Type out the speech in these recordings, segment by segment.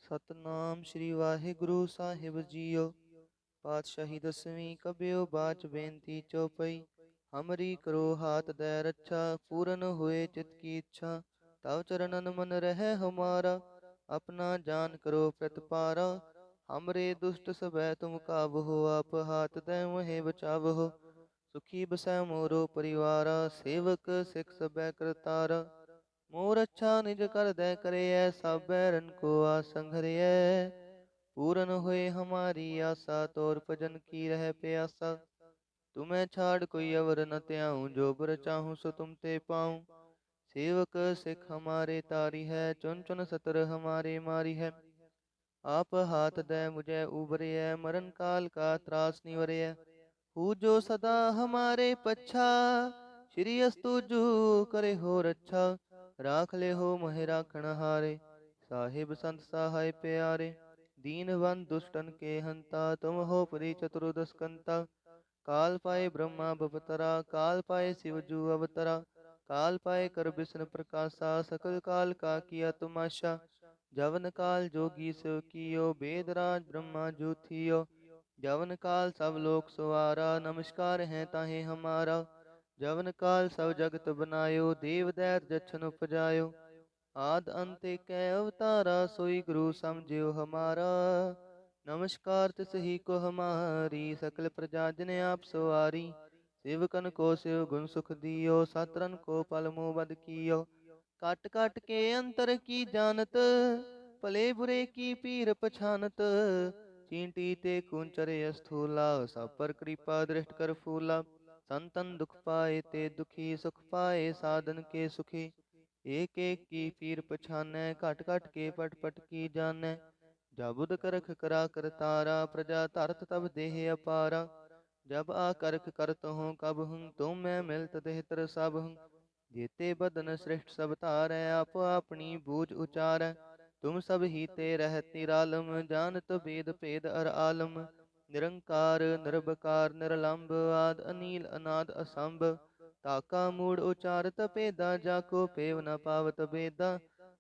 ਸਤਨਾਮ ਸ੍ਰੀ ਵਾਹਿਗੁਰੂ ਸਾਹਿਬ JIO. ਪਾਤਸ਼ਾਹੀ ਦਸਵੀਂ ਕਬਿਓ ਬਾਚ ਬੇਨਤੀ ਚੌਪਈ। ਹਮਰੀ ਕਰੋ ਹਾਥ ਦੈ ਰੱਛਾ, ਪੂਰਨ ਹੋਏ ਚਿਤ ਕੀ ਇੱਛਾ। ਤਵ ਚਰਨਨ ਮਨ ਰਹਿ ਹਮਾਰਾ, ਆਪਣਾ ਜਾਨ ਕਰੋ ਪ੍ਰਤਪਾਰਾ। हमरे दुष्ट सबै तुम काबहो, आप हाथ दे मोहे बचावहो। सुखी बसै मोरो परिवारा, सेवक सिख सबै करतारा। मोर अच्छा निज कर दे करैयै, सब बैरन को आसंघरियै। पूरन होए हमारी आशा, तोर भजन की रह प्यासा। तुम्हें छाड़ कोई अवर न त्याऊं, जो बर चाहूं सो तुम ते पाऊं। सेवक सिख हमारे तारी है, चुन चुन सतर हमारे मारी है। आप हाथ दे मुझे उबरियै, मरण काल का त्रास निवरियै। हूँ जो सदा हमारे पच्छा, श्री अस्तुजु करे हो रच्छा। राख ले हो मोहि राखण हारे, साहिब संत सहाय प्यारे। दीनवंत दुष्टन के हंता, तुम हो परि चतुर्दशकंता। काल पाए ब्रह्मा बपतरा, काल पाए शिव जू अवतरा। काल पाए कर विष्णु प्रकाशा, सकल काल का किया तमाशा। जवन काल जोगी सो कियो, बेदराज ब्रह्मा जू थियो। जवन काल सब लोक सवारा, नमस्कार है ताहे हमारा। जवन काल सब जगत बनायो, देव दैत जछन उपजायो। आद अंत कै अवतारा, सोई गुरु समझियो हमारा। नमस्कार तिस ही को हमारी, सकल प्रजा जन आप सवारी। सेवकन को शिव गुण सुख दियो, सतरन को पल मुँह बद कियो। काट काट के अंतर की जानत, भले बुरे की पीर पछानत। चींटी ते कुंचरे स्थूला, सब पर कृपा दृष्ट कर फूला। संतन दुख पाए ते दुखी, सुख पाए साधन के सुखी। एक एक की पीर पछानै, घट घट के पट पट की जानै। जबुद करख करा करतारा, प्रजा धरत तब देह अपारा। जब आकर्ख करत हूँ कब हूँ, तुम मैं मिलत देहतर सब हूँ। जेते बदन श्रेष्ठ सब तारै, आप अपनी बूझ उचारै। तुम सब ही ते रहत निरालम, जानत वेद भेद अर आलम। निरंकार निरबकार निरलंब, आद अनील अनाद असंभ। ताका मूड उचारत पेदा, जाको पेव न पावत बेदा।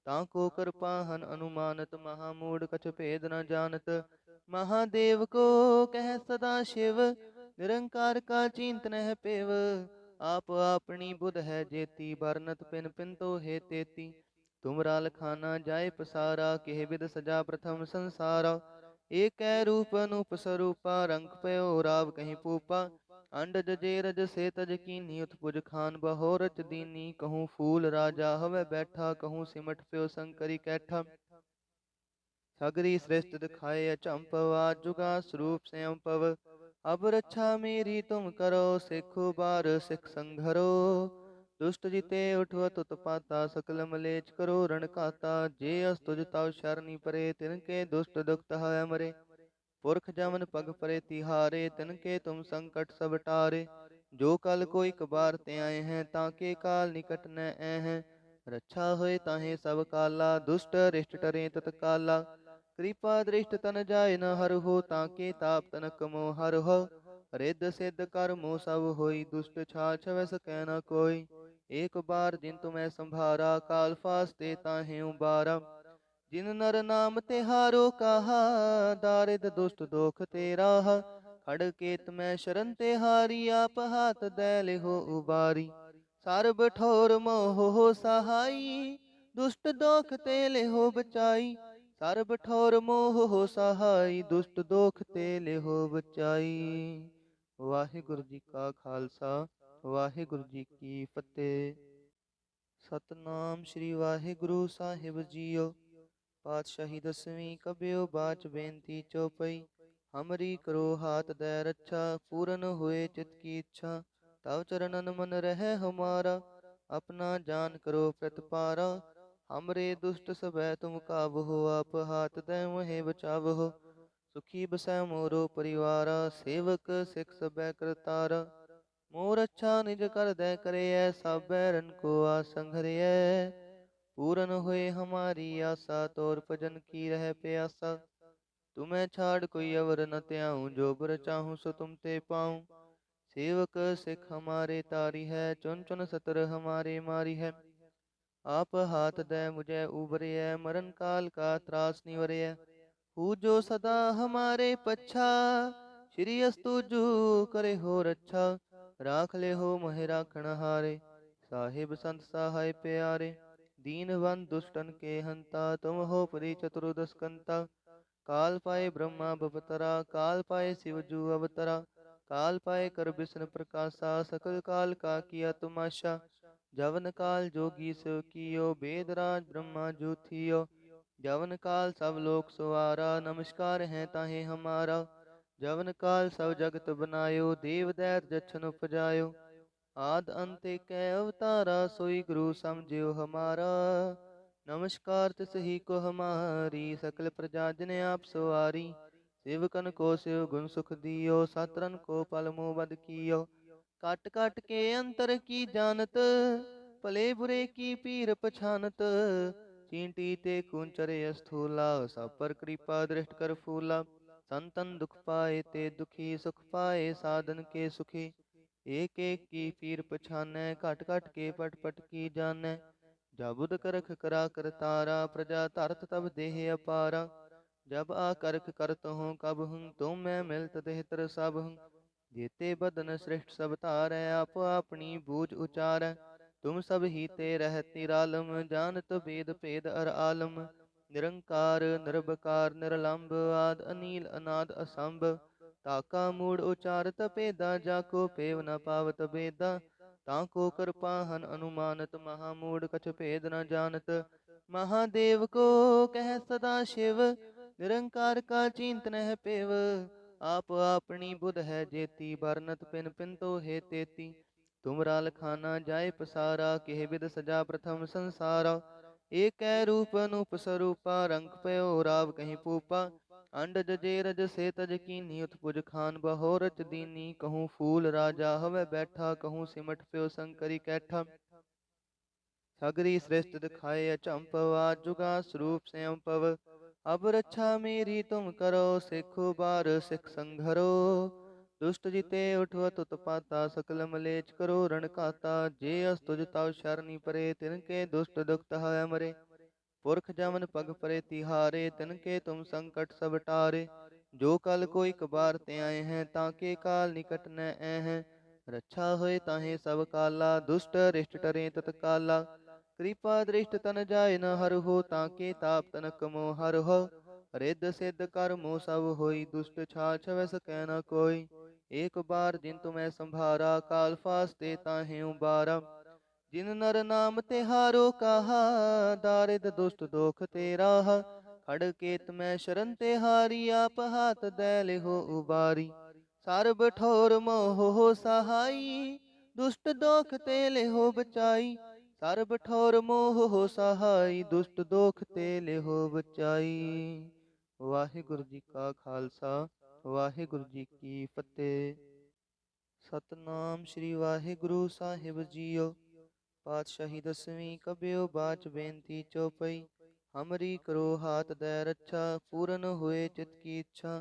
ताको कृपाहन अनुमानत, महामूड कछ भेद न जानत। महादेव को कह सदा शिव, निरंकार का चिंतन है पेव। आप अपनी बुध है जेती, बरनत पिन पिन तो हे तेती। तुमरा लखाना जाय पसारा, केह विद सजा प्रथम संसारा। एक रूप अनूप स्वरूपा, रंग पयो राव कहीं पूपा। अंडज जेरज से तज कीनी, उत्पुज खान बहोरच दीनी। कहूँ फूल राजा हवे बैठा, कहूँ सिमट प्यो शंकरी कैठा। सगरी श्रेष्ठ दिखाए अचंपव, जुगा स्वरूप स्वयं पव। अब रक्षा मेरी तुम करो, सिखो बार सिख संघरो। दुष्ट जिते उठवत उत्पाता, सकल मलेच करो रण खाता। जे अस्तुज तव शरणी परे, तिनके दुष्ट दुख है मरे। पुरख जमन पग परे तिहारे, तिनके तुम संकट सब टारे। जो कल कोई कबार ते आए हैं, ताके काल निकट न आए हैं। रक्षा होए ताहे सब काला, दुष्ट रिष्ट टरे तत्काला। कृपा दृष्ट तन जाय न हर हो, ताके ताप तनक मोह हर हो। रिद्ध सिद्ध कर्मो सब होई, दुष्ट छाछ वै सकै न कोई। एक बार जिन तुम्हें संभारा, काल फास्ते ताहे उबारा। जिन नर नाम तिहारो कहा, दारिद दुष्ट दोख तेरा। खड़ केत में शरण तिहारी, आप हाथ दे लिहो उबारी। सर्ब ठोर मोह हो सहाई, दुष्ट दोख ते लिहो बचाई। सर्ब ठोर मोह हो सहाई, दुष्ट दोख ते लिहो बचाई। वाहिगुरु जी का खालसा, वाहिगुरु जी की फतेह। सतनाम श्री वाहिगुरु साहिब जीओ। पातशाही दसवीं कबियो बाच बेनती चौपई। हमरी करो हाथ दे रक्षा, पूरन हुए चित की इच्छा। तव चरणन मन रह हमारा, अपना जान करो प्रतपारा। हमरे दुष्ट सबै तुम काबहो, आप हाथ दे मोहे बचावहो। सुखी बसै मोरो परिवारा, सेवक सिख सबै करतारा। मोर अच्छा निज कर दे करैयै, सब बैरन को आसंघरियै। पूरन होए हमारी आशा, तोर भजन की रह प्यासा। तुम्हें छाड़ कोई अवर न त्याऊं, जो बर चाहूं सो तुम ते पाऊं। सेवक सिख हमारे तारी है, चुन चुन सतर हमारे मारी है। आप हाथ दे मुझे उबरिय, मरण काल का त्रास निवरिय। हूँ जो सदा हमारे पच्छा, श्री अस्तु जू करे हो रच्छा। राख ले हो मोहि राखण हारे, साहिब संत सहाय प्यारे। दीन बंद दुष्टन के हंता, तुम हो परि चतुर्दशकंता। काल पाए ब्रह्मा बपतरा, काल पाए शिव जू अवतरा। काल पाए कर विष्णु प्रकाशा, सकल काल का किया तुमाशा। जवन काल जोगी शिव कियो, वेदराज ब्रह्मा जू थियो। जवन काल सब लोक सवारा, नमस्कार है ताहे हमारा। जवन काल सब जगत बनायो, देव दैत जछन उपजायो। आद अंत कै अवतारा, सोई गुरु समझियो हमारा। नमस्कार तिस ही को हमारी, सकल प्रजा जन आप सवारी। सेवकन को शिव गुण सुख दियो, सातरन को पल मुँह बद कियो। काट काट के अंतर की जानत, भले बुरे की पीर पछानत। चींटी ते कुंचरे स्थूला, सब पर कृपा दृष्ट कर फूला। संतन दुख पाए ते दुखी, सुख पाए साधन के सुखी। एक एक की पीर पछानै, घट घट के पट पट की जानै। जाबुद करख करा करतारा, प्रजा धरत तब देह अपारा। जब आकर्ख करत हूँ कब हूँ, तुम मैं मिलत देहतर सब हूँ। जेते बदन श्रेष्ठ सब तारै, आप अपनी बूझ उचारै। तुम सब ही ते रहत निरालम, जानत वेद भेद अर आलम। निरंकार निरबकार निरलंब, आद अनील अनाद असंभ। ताका मूड उचारत पेदा, जाको पेव न पावत बेदा। ताको कृपाहन अनुमानत, महामूड कछ भेद न जानत। महादेव को कह सदा शिव, निरंकार का चिंत नह पेव। आप अपनी बुध है जेती, बरनत पिन पिन तो हे तेती। तुमरा लखाना जाय पसारा, केह विद सजा प्रथम संसारा। एक रूप अनूप स्वरूपा, रंग पयो राव कहीं पूपा। अंडज जेरज से तज कीनी, उत्पुज खान बहोरच दीनी। कहूँ फूल राजा हवे बैठा, कहूँ सिमट प्यो शंकरी कैठा। सगरी श्रेष्ठ दिखाए अचंपव, आज जुगा स्वरूप स्वयं पव। अब रक्षा मेरी तुम करो, सिखो बार सिख संघरो। दुष्ट जिते उठवत उत्पाता, सकल मलेच करो रण खाता। जे अस्तुज तव शरणी परे, तिनके दुष्ट दुख है मरे। पुरख जमन पग परे तिहारे, तिनके तुम संकट सब टारे। जो कल को एक बार ते आए हैं, ताके काल निकट न आए हैं। रक्षा होए ताहे सब काला, दुष्ट रिष्ट टरे तत्काला। कृपा दृष्ट तन जाय न हर हो, ताके ताप तनक मोह हर हो। रिद्ध सिद्ध कर मोह सब होई, दुष्ट छाछ वस कै न कोई। एक बार जिन तुम्हें संभारा, काल फास्ते ताहे उबारा। जिन नर नाम तिहारो कहा, दारिद दुष्ट दोख तेरा। खड़ केत में शरण तिहारी, आप हाथ दैल हो उबारी। सर्ब ठोर मोह हो सहाई, दुष्ट दोख तेल हो बचाई। सर्ब ठोर मोह हो सहाई, दुष्ट दोख तेल हो बचाई। वाहिगुरु जी का खालसा, वाहिगुरु जी की फतेह। सतनाम श्री वाहिगुरु साहिब जीओ। पातशाही दसवीं कबियो बाच बेनती चौपई। हमरी करो हाथ दे रक्षा, पूरन हुए चित की इच्छा।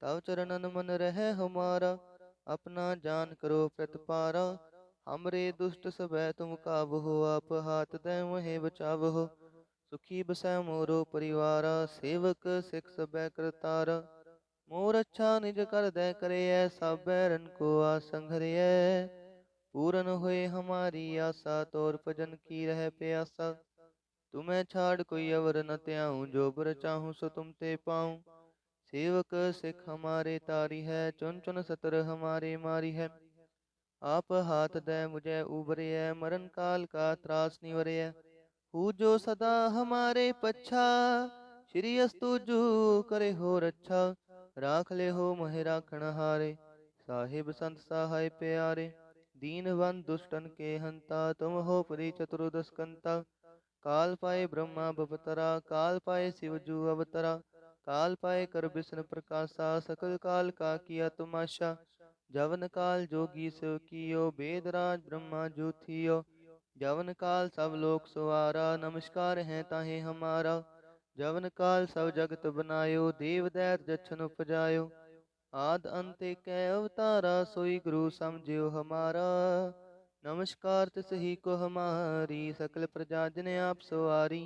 तव चरणन मन रहे हमारा, अपना जान करो प्रतिपारा। हमरे दुष्ट सबै तुम काबहो, आप हाथ दे मोहे बचावहो। सुखी बसै मोरो परिवारा, सेवक सिख सबै करतारा। मोर अच्छा निज कर दे करे, सब बैरन को आसंघरिय। पूरन हुए हमारी आशा, तोर भजन की रह प्यासा। तुम्हें छाड़ कोई अवर न त्याऊं, जो बर चाहूं सो तुम ते पाऊं। सेवक सिख हमारे तारी है, चुन चुन सतर हमारे मारी है। आप हाथ दे मुझे उबरिय, मरण काल का त्रास निवरिय। हूँ जो सदा हमारे पच्छा, श्री अस्तु जू करे हो रच्छा। राख ले हो मोहि राखण हारे, साहिब संत सहाय प्यारे। दीन बंद दुष्टन के हंता, तुम हो परि चतुर्दशकंता। काल पाए ब्रह्मा बपतरा, काल पाए शिव जू अवतरा। काल पाए कर विष्णु प्रकाशा, सकल काल का किया तुमाशा। जवन काल जोगी शिव कियो, वेदराज ब्रह्मा जू थियो। जवन काल सब लोक सवारा, नमस्कार है ताहे हमारा। जवन काल सब जगत बनायो, देव दैत जछन उपजायो। आद अंत कै अवतारा, सोई गुरु समझियो हमारा। नमस्कार तिसहि को हमारी, सकल प्रजा जन आप सवारी।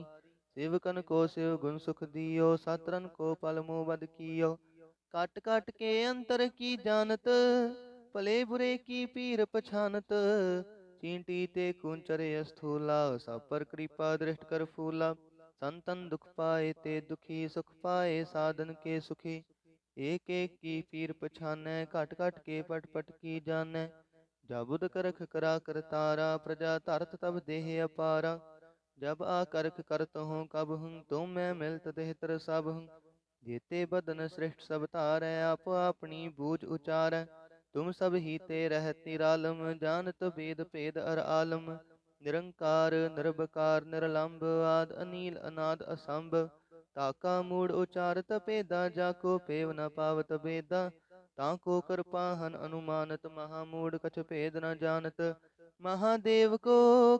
सेवकन को सेव गुण सुख दियो, सातरन को पल मुँह बद कियो। काट काट के अंतर की जानत, भले बुरे की पीर पछानत। चींटी ते कुंचरे स्थूला, सब पर कृपा दृष्ट कर फूला। संतन दुख पाए ते दुखी, सुख पाए साधन के सुखी। एक एक की पीर पछानै, घट घट के पट पट की जानै। जाबुद करख करा करतारा, प्रजा धरत तब देह अपारा। जब आकर्ख करत हूँ कब हूँ, तुम मैं मिलत देहतर सब हूँ। जेते बदन श्रेष्ठ सब तारै, आप अपनी बूझ उचारै। तुम सब ही ते रहत निरालम, जानत वेद भेद अर आलम। निरंकार निरबकार निरलंब, आद अनील अनाद असंभ। ताका मूढ़ उचारत भेदा, जाको पेव न पावत बेदा। ताको कृपाहन अनुमानत, महामूढ़ कछ भेद न जानत। महादेव को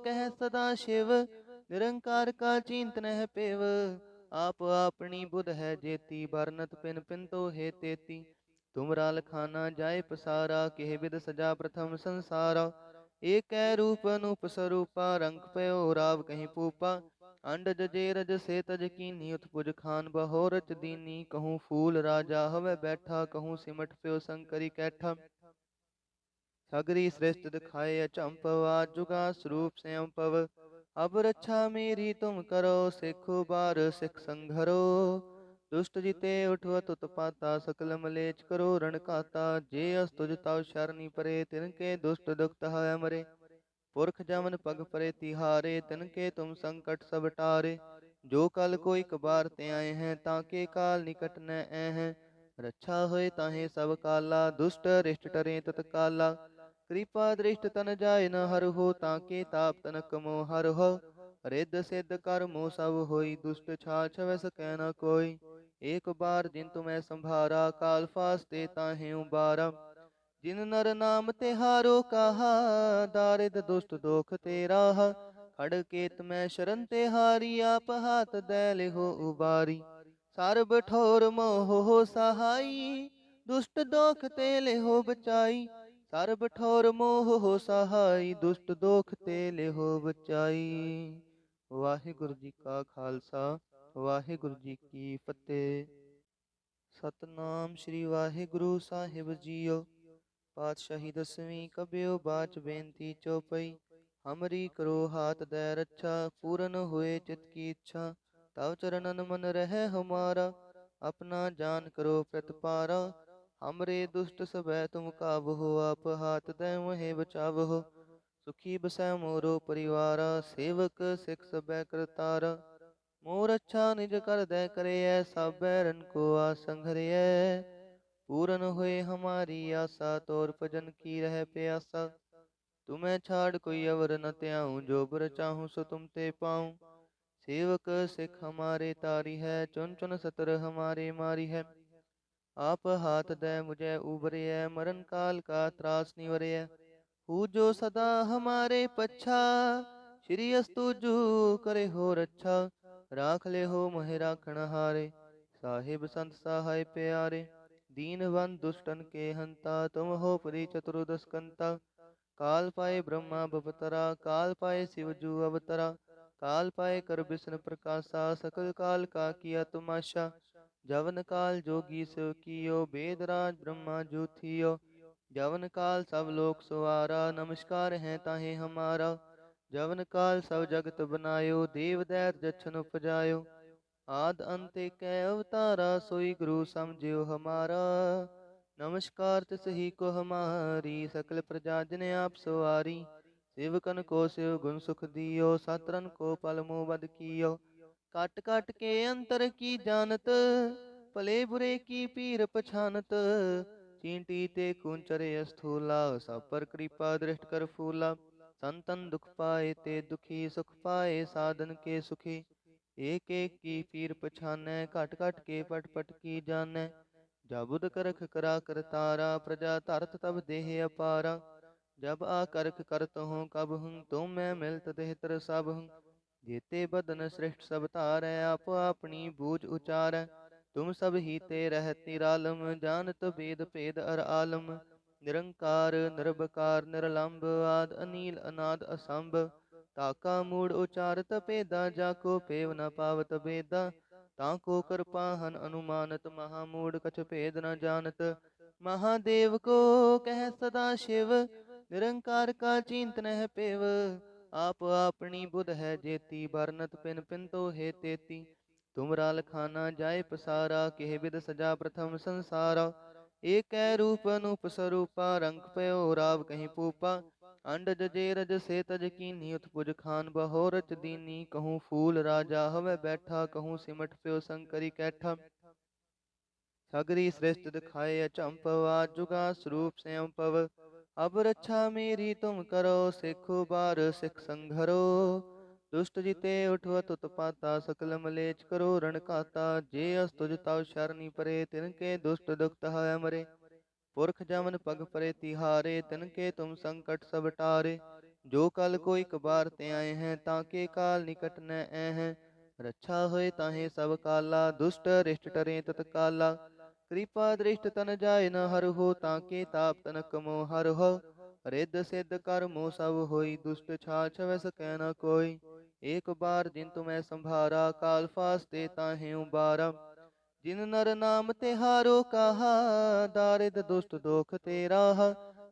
कह सदा शिव, निरंकार का चिंत नह पेव। आप अपनी बुध है जेती, बरनत पिन पिन तो हे तेती। तुमरा लखाना जाय पसारा, केह बिद सजा प्रथम संसारा। एक रूप अनूप स्वरूपा, रंग पयो राव कहीं पूपा। अंडज जेरज से तज कीनी, उत्पुज खान बहोरच दीनी। कहूँ फूल राजा हवे बैठा, कहूँ सिमट प्यो शंकरी कैठा। सगरी श्रेष्ठ दिखाए अचंपव, आज जुगा स्वरूप स्वयं पव। अब रक्षा मेरी तुम करो, सिखो बार सिख संघरो। दुष्ट जिते उठवत उत्पाता, सकल मलेच करो रण काता। जे अस तुझ तव शरणी परे, तिनके दुष्ट दुख है मरे। पुरख जमन पग परे तिहारे, तिनके तुम संकट सब टारे। जो कल कोई कबार ते आए हैं, ताके काल निकट न आए हैं। रक्षा होए ताहे सब काला, दुष्ट रिष्ट टरे तत्काला। कृपा दृष्ट तन जाय न हर हो, ताके ताप तनक मोह हर हो। रिद्ध सिद्ध कर्मो सब होई, दुष्ट छाछ वस कह न कोई। एक बार जिन तुम्हें संभारा, काल फास्ते ताहे उबारा। जिन नर नाम तिहारो कहा, दारिद दुष्ट दोख तेरा। खड़ केत में शरण तिहारी, आप हाथ दैल हो उबारी। सर्ब ठोर मोह हो सहाई, दुष्ट दोख तेल हो बचाई। सर्ब ठोर मोह हो सहाई, दुष्ट दोख तेल हो बचाई। वाहिगुरु जी का खालसा, वाहिगुरु जी की फतेह। सतनाम श्री वाहिगुरु साहिब जीओ। पातशाही दसवीं कबियो बाच बेनती चौपई। हमरी करो हाथ दे रक्षा, पूरन हुए चित की इच्छा। तव चरणन मन रहे हमारा, अपना जान करो प्रतिपारा। हमरे दुष्ट सबै तुम काबहो, आप हाथ दे महे बचावहो। सुखी बसै मोरो परिवारा, सेवक सिख सबै करतारा। मोर अच्छा निज कर दे करे, सब बैरन को आसंघरिय। पूरन हुए हमारी आशा, तोर भजन की रह प्यासा। तुम्हें छाड़ कोई अवर न त्याऊं, जो बर चाहूं सो तुम ते पाऊं। सेवक सिख हमारे तारी है, चुन चुन सतर हमारे मारी है। आप हाथ दे मुझे उबरिय, मरण काल का त्रास निवरिय। हूँ जो सदा हमारे पच्छा, श्री अस्तु जू करे हो रक्षा। राख ले हो मोहि राखण हारे, साहिब संत सहाय प्यारे। दीन बंद दुष्टन के हंता, तुम हो परि चतुर्दश कंता। काल पाए ब्रह्मा बपतरा, काल पाए शिव जू अवतरा। काल पाए कर विष्णु प्रकाशा, सकल काल का किया तुमाशा। जवन काल जोगी शिव कियो, वेद राज ब्रह्मा जू थियो। जवन काल सब लोक सवारा, नमस्कार है ताहे हमारा। जवन काल सब जगत बनायो, देव दैत जछन उपजायो। आद अंत कै अवतारा, सोई गुरु समझियो हमारा। नमस्कार तिसहि को हमारी, सकल प्रजा जन आप सवारी। सेवकन को शिव गुण सुख दियो, सातरन को पल मुँह बद कियो। काट काट के अंतर की जानत, भले बुरे की पीर पछानत। चींटी ते कुंचरे स्थूला, सब पर कृपा दृष्ट कर फूला। संतन दुख पाए ते दुखी, सुख पाए साधन के सुखी। एक एक की पीर पछानै, घट घट के पट पट की जानै। जाबुद करख करा करतारा, प्रजा धरत तब देह अपारा। जब आकर्ख करत हूँ कब हूँ, तुम मैं मिलत देहतर सब हूँ। जेते बदन श्रेष्ठ सब तारै, आप अपनी बूझ उचारै। तुम सब ही ते रहत निरालम, जानत वेद भेद अर आलम। निरंकार निरबकार निरलंब आद अनील अनाद असंभ ताका मूढ़ उचारत भेदा जाको पेव न पावत बेदा ताको कृपाहन अनुमानत महामूढ़ कछ भेद न जानत महादेव को कह सदा शिव निरंकार का चिंत नह पेव आप आपनी बुध है जेती बरनत पिन पिन तो हे तेती तुमरा लखाना जाय पसारा केह बिद सजा प्रथम संसारा एक रूप अनूप स्वरूपा रंग पयो राव कहीं पूपा अंडज जेरज से तज कीनी उत्पुज खान बहोरच दीनी कहूँ फूल राजा हवे बैठा कहूँ सिमट प्यो शंकरी कैठा सगरी श्रेष्ठ दिखाए अचंपव आज जुगा स्वरूप स्वयं पव अब रक्षा मेरी तुम करो सिखो बार सिख संघरो दुष्ट जिते उठवत उत्पाता सकल मलेच करो रण खाता जे अस्तुज तव शरणी परे तिनके दुष्ट दुखत है मरे पुरख जमन पग परे तिहारे तिनके तुम संकट सब टारे जो कल कोई कबार ते आए हैं ताके काल निकट न आए हैं रक्षा होए ताहे सब काला दुष्ट रिष्ट टरे तत्काला कृपा दृष्ट तन जाय न हर हो ताके ताप तनक मोह हर हो रिद्ध सिद्ध कर मोह सब होई दुष्ट छाछ वैस कह न कोई एक बार जिन तुम्हें संभारा काल फास्ते ताहे उबारा जिन नर नाम तिहारो कहा दारिद दुष्ट दोख तेरा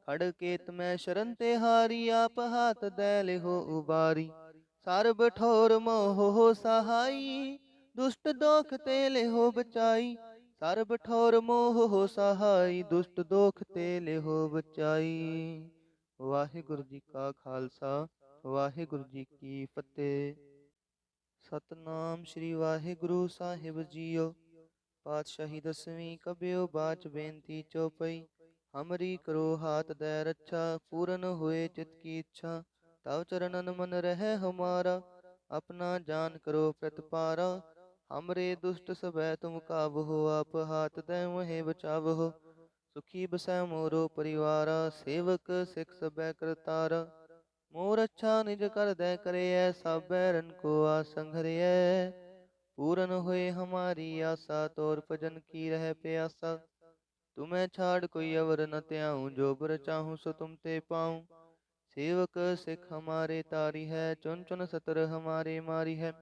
खड़केत में शरण तिहारी आप हाथ दैल हो उबारी सर्ब ठोर मोह हो सहाई दुष्ट दोख तेले हो बचाई सर्ब ठोर मोह हो सहाई दुष्ट दोख तेले हो बचाई। वाहिगुरु जी का खालसा वाहिगुरु जी की फतेह। सतनाम श्री वाहिगुरु साहिब जीओ। पातशाही दसवीं कबियो बाच बेनती चौपई हमरी करो हाथ दे रक्षा पूरन हुए चित की इच्छा तव चरणन मन रहे हमारा अपना जान करो प्रतिपारा हमरे दुष्ट सबै तुम काबहो आप हाथ दे वहे बचावहो सुखी बसै मोरो परिवारा सेवक सिख सबै करतारा मोर अच्छा निज कर दे करे सब बैरन को आसंघरिय पूरन हुए हमारी आशा तोर भजन की रह प्यासा तुम्हें छाड़ कोई अवर न त्याऊं जो बर चाहूं सो तुम ते पाऊं सेवक सिख हमारे तारी है चुन चुन सतर हमारे मारी है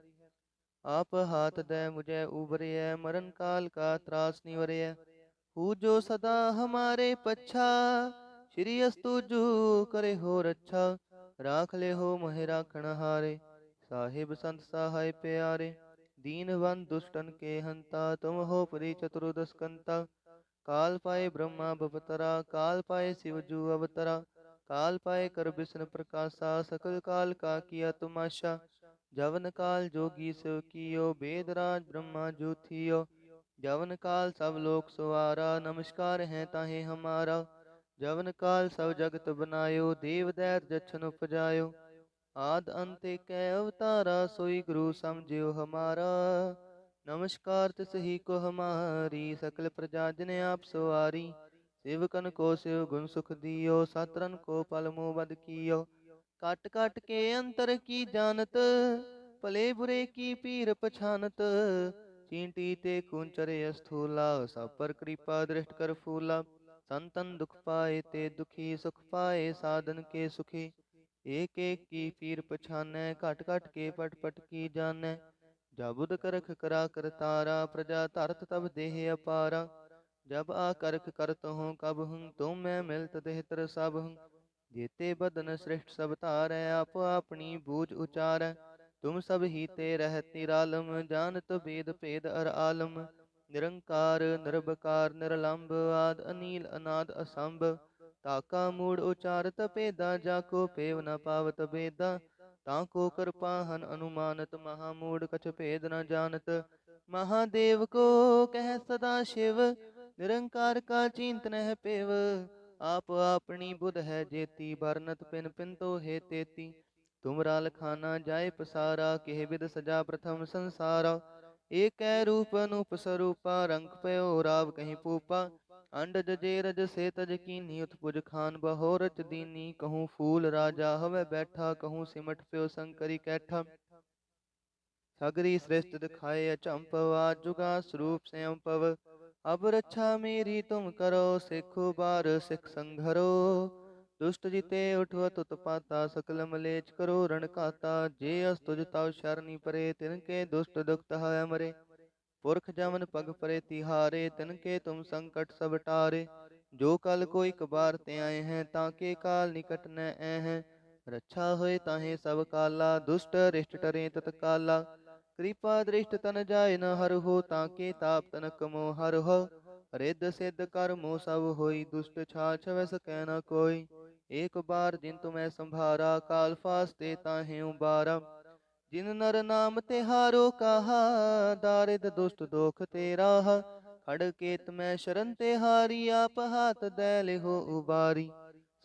आप हाथ दे मुझे उबरे मरण काल का त्रास निवरे हूँ जो सदा हमारे पच्छा श्री अस्तुजु करे हो रक्षा राख ले हो मोहि राखण हारे साहिब संत सहाय प्यारे दीनवन दुष्टन के हंता तुम हो परि चतुर्दस्कंता काल पाए ब्रह्मा बपतरा काल पाए शिव जू अवतरा काल पाए कर विष्णु प्रकाशा सकल काल का किया तुमाशा जवन काल जोगी शिव कियो वेद राज ब्रह्मा जू थियो जवन काल सब लोक सवारा नमस्कार है ताहे हमारा जवन काल सब जगत बनायो देव दैत जछन उपजायो आद अंत कै अवतारा सोई गुरु समझियो हमारा नमस्कार तिस ही को हमारी सकल प्रजा जिने आप सवारी सेवकन को शिव गुण सुख दियो सतरन को पल मुँह बद कियो काट काट के अंतर की जानत भले बुरे की पीर पछानत चींटी ते कुंचरे स्थूला सब पर कृपा दृष्ट कर फूला संतन दुख पाए ते दुखी सुख पाए साधन के सुखी एक एक की पीर पछानै घट घट के पट पट की जानै जाबुद करख करा कर तारा प्रजा धरत तब देह अपारा जब आकर्ख करत हूँ कब हूँ तुम मैं मिलत देहतर सब हूँ जेते बदन श्रेष्ठ सब तारै आप अपनी बूझ उचारै तुम सब ही ते रहत निरालम जानत वेद भेद अर आलम निरंकार निरबकार निरलंब आद अनील अनाद असंभ ताका मूढ़ उचारत भेदा जाको पेव न पावत बेदा ताको कृपाहन अनुमानत महामूढ़ कछ भेद न जानत महादेव को कह सदा शिव निरंकार का चिंत नह पेव आप आपनी बुध है जेती बरनत पिन पिन तो हे तेती तुमरा लखाना जाय पसारा केह बिद सजा प्रथम संसारा एक रूप अनूप स्वरूपा रंग पयो राव कहीं पूपा अंडज जेरज से तज कीनी उत्पुज खान बहोरच दीनी कहूँ फूल राजा हवे बैठा कहूँ सिमट प्यो शंकरी कैठा सगरी श्रेष्ठ दिखाए अचंपव आज जुगा स्वरूप स्वयं पव अब रक्षा मेरी तुम करो, सिखो बार सिख संघरो। दुष्ट जिते उठवत उत्पाता, सकल मलेच करो रण खाता। जे अस तुझ तव शरणी परे, तिनके दुष्ट दुखत है मरे। पुरख जमन पग परे तिहारे, तिनके तुम संकट सब टारे। जो कल कोई कबार ते आए हैं, ताके काल निकट न आए हैं। रक्षा होए ताहे सब काला, दुष्ट रिष्ट टरे तत्काला। कृपा दृष्ट तन जाय न हर हो, ताके ताप तनक मोह हर हो। रिद्ध सिद्ध कर्मो सब होई, दुष्ट छाछ वैस कह न कोई। एक बार जिन तुम्हें संभारा, काल फास्ते ताहे उबारा। जिन नर नाम तिहारो कहा, दारिद दुष्ट दोख तेरा। खड़केत में शरण तिहारी, आप हाथ दैल हो उबारी।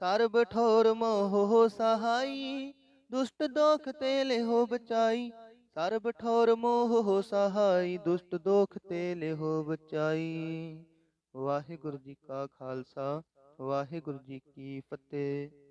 सर्ब ठोर मोह हो सहाई, दुष्ट दोख तेले हो बचाई। सर्ब ठोर मोह हो सहाई, दुष्ट दोख तेले हो बचाई। वाहिगुरु जी का खालसा, वाहिगुरु जी की फतेह।